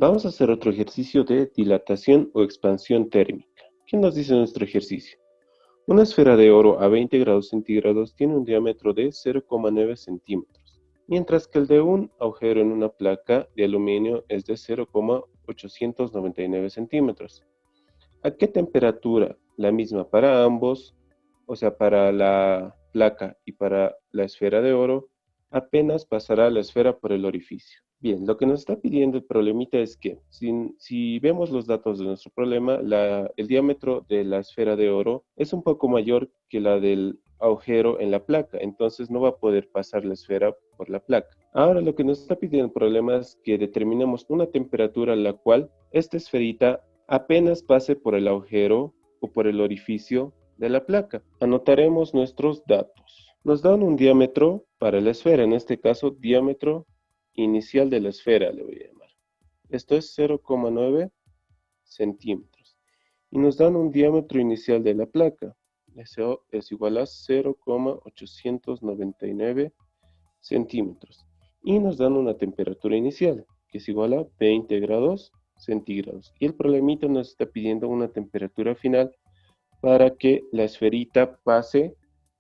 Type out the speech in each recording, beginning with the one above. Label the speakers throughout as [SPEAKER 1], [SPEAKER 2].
[SPEAKER 1] vamos a hacer otro ejercicio de dilatación o expansión térmica. ¿Qué nos dice nuestro ejercicio? Una esfera de oro a 20 grados centígrados tiene un diámetro de 0,9 centímetros, mientras que el de un agujero en una placa de aluminio es de 0,899 centímetros. ¿A qué temperatura? La misma para ambos, o sea, para la placa y para la esfera de oro, apenas pasará la esfera por el orificio. Bien, lo que nos está pidiendo el problemita es que, si vemos los datos de nuestro problema, el diámetro de la esfera de oro es un poco mayor que la del agujero en la placa, entonces no va a poder pasar la esfera por la placa. Ahora lo que nos está pidiendo el problema es que determinemos una temperatura a la cual esta esferita apenas pase por el agujero o por el orificio de la placa. Anotaremos nuestros datos. Nos dan un diámetro para la esfera, en este caso diámetro inicial de la esfera, le voy a llamar. Esto es 0,9 centímetros. Y nos dan un diámetro inicial de la placa. Eso es igual a 0,899 centímetros. Y nos dan una temperatura inicial, que es igual a 20 grados centígrados. Y el problemita nos está pidiendo una temperatura final para que la esferita pase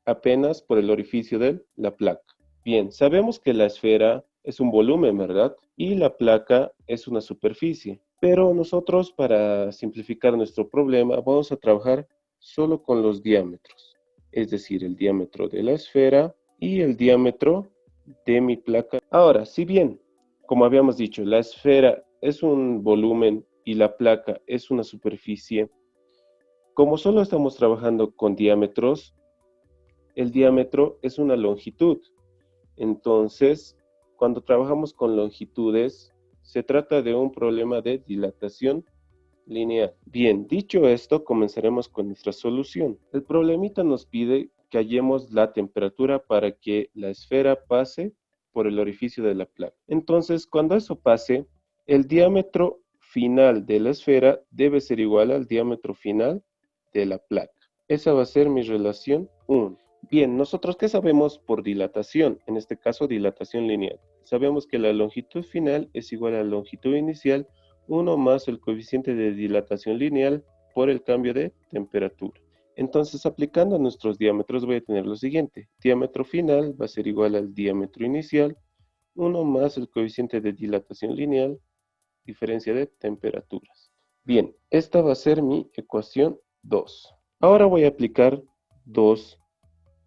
[SPEAKER 1] apenas por el orificio de la placa. Bien, sabemos que la esfera es un volumen, ¿verdad? Y la placa es una superficie. Pero nosotros, para simplificar nuestro problema, vamos a trabajar solo con los diámetros. Es decir, el diámetro de la esfera y el diámetro de mi placa. Ahora, si bien, como habíamos dicho, la esfera es un volumen y la placa es una superficie, como solo estamos trabajando con diámetros, el diámetro es una longitud. Entonces, cuando trabajamos con longitudes, se trata de un problema de dilatación lineal. Bien, dicho esto, comenzaremos con nuestra solución. El problemita nos pide que hallemos la temperatura para que la esfera pase por el orificio de la placa. Entonces, cuando eso pase, el diámetro final de la esfera debe ser igual al diámetro final de la placa. Esa va a ser mi relación 1. Bien, nosotros ¿qué sabemos por dilatación? En este caso, dilatación lineal. Sabemos que la longitud final es igual a la longitud inicial 1 más el coeficiente de dilatación lineal por el cambio de temperatura. Entonces, aplicando a nuestros diámetros, voy a tener lo siguiente. Diámetro final va a ser igual al diámetro inicial, 1 más el coeficiente de dilatación lineal, diferencia de temperaturas. Bien, esta va a ser mi ecuación 2. Ahora voy a aplicar 2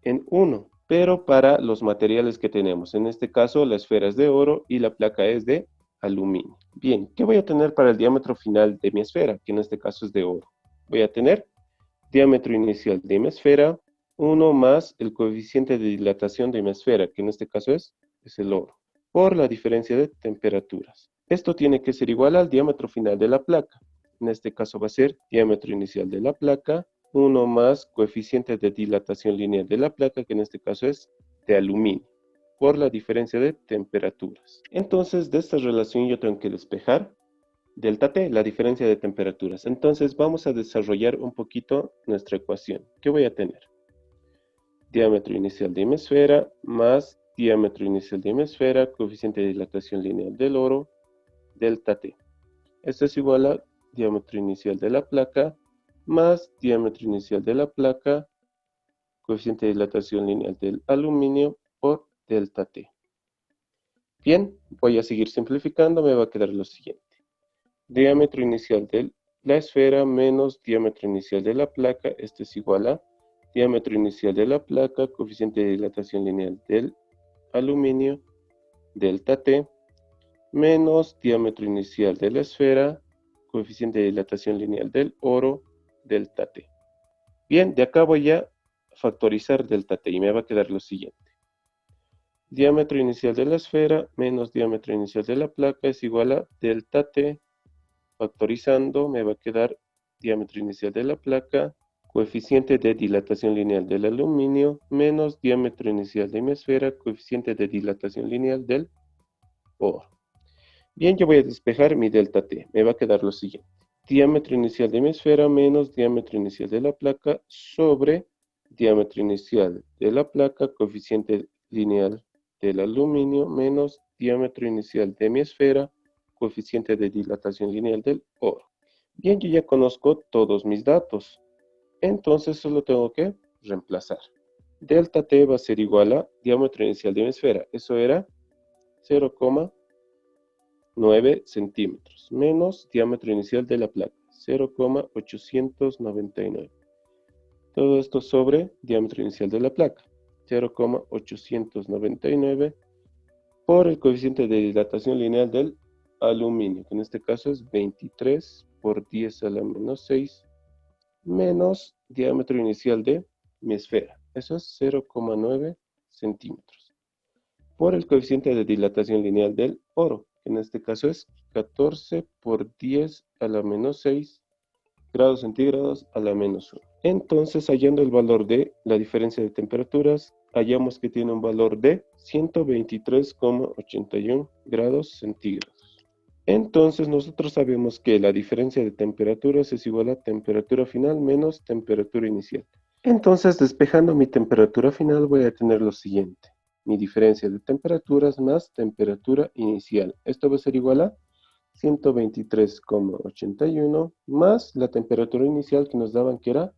[SPEAKER 1] en 1, pero para los materiales que tenemos. En este caso, la esfera es de oro y la placa es de aluminio. Bien, ¿qué voy a tener para el diámetro final de mi esfera? Que en este caso es de oro. Voy a tener diámetro inicial de mi esfera, 1 más el coeficiente de dilatación de mi esfera, que en este caso es el oro, por la diferencia de temperaturas. Esto tiene que ser igual al diámetro final de la placa. En este caso va a ser diámetro inicial de la placa, 1 más coeficiente de dilatación lineal de la placa, que en este caso es de aluminio, por la diferencia de temperaturas. Entonces, de esta relación yo tengo que despejar delta T, la diferencia de temperaturas. Entonces, vamos a desarrollar un poquito nuestra ecuación. ¿Qué voy a tener? Diámetro inicial de mi esfera más diámetro inicial de mi esfera, coeficiente de dilatación lineal del oro, delta T. Esto es igual a diámetro inicial de la placa más diámetro inicial de la placa, coeficiente de dilatación lineal del aluminio por delta T. Bien, voy a seguir simplificando, me va a quedar lo siguiente. Diámetro inicial de la esfera menos diámetro inicial de la placa, esto es igual a diámetro inicial de la placa, coeficiente de dilatación lineal del aluminio, delta T, menos diámetro inicial de la esfera, coeficiente de dilatación lineal del oro, delta T. Bien, de acá voy a factorizar delta T y me va a quedar lo siguiente. Diámetro inicial de la esfera menos diámetro inicial de la placa es igual a delta T. Factorizando me va a quedar diámetro inicial de la placa, coeficiente de dilatación lineal del aluminio, menos diámetro inicial de mi esfera, coeficiente de dilatación lineal del oro. Bien, yo voy a despejar mi delta T. Me va a quedar lo siguiente. Diámetro inicial de mi esfera menos diámetro inicial de la placa sobre diámetro inicial de la placa, coeficiente lineal del aluminio, menos diámetro inicial de mi esfera, coeficiente de dilatación lineal del oro. Bien, yo ya conozco todos mis datos, entonces solo tengo que reemplazar. Delta T va a ser igual a diámetro inicial de mi esfera, eso era 0,9 centímetros, menos diámetro inicial de la placa, 0,899. Todo esto sobre diámetro inicial de la placa, 0,899 por el coeficiente de dilatación lineal del aluminio, que en este caso es 23 por 10 a la menos 6, menos diámetro inicial de mi esfera, eso es 0,9 centímetros, por el coeficiente de dilatación lineal del oro, que en este caso es 14 por 10 a la menos 6 grados centígrados a la menos 1. Entonces, hallando el valor de la diferencia de temperaturas, hallamos que tiene un valor de 123,81 grados centígrados. Entonces, nosotros sabemos que la diferencia de temperaturas es igual a temperatura final menos temperatura inicial. Entonces, despejando mi temperatura final, voy a tener lo siguiente. Mi diferencia de temperaturas más temperatura inicial. Esto va a ser igual a 123,81 más la temperatura inicial que nos daban que era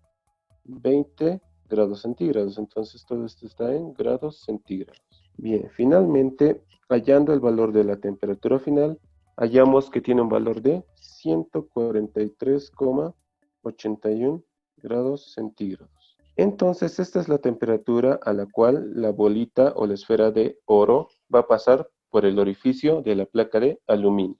[SPEAKER 1] 20 grados centígrados. Entonces todo esto está en grados centígrados. Bien, finalmente, hallando el valor de la temperatura final, hallamos que tiene un valor de 143,81 grados centígrados. Entonces esta es la temperatura a la cual la bolita o la esfera de oro va a pasar por el orificio de la placa de aluminio.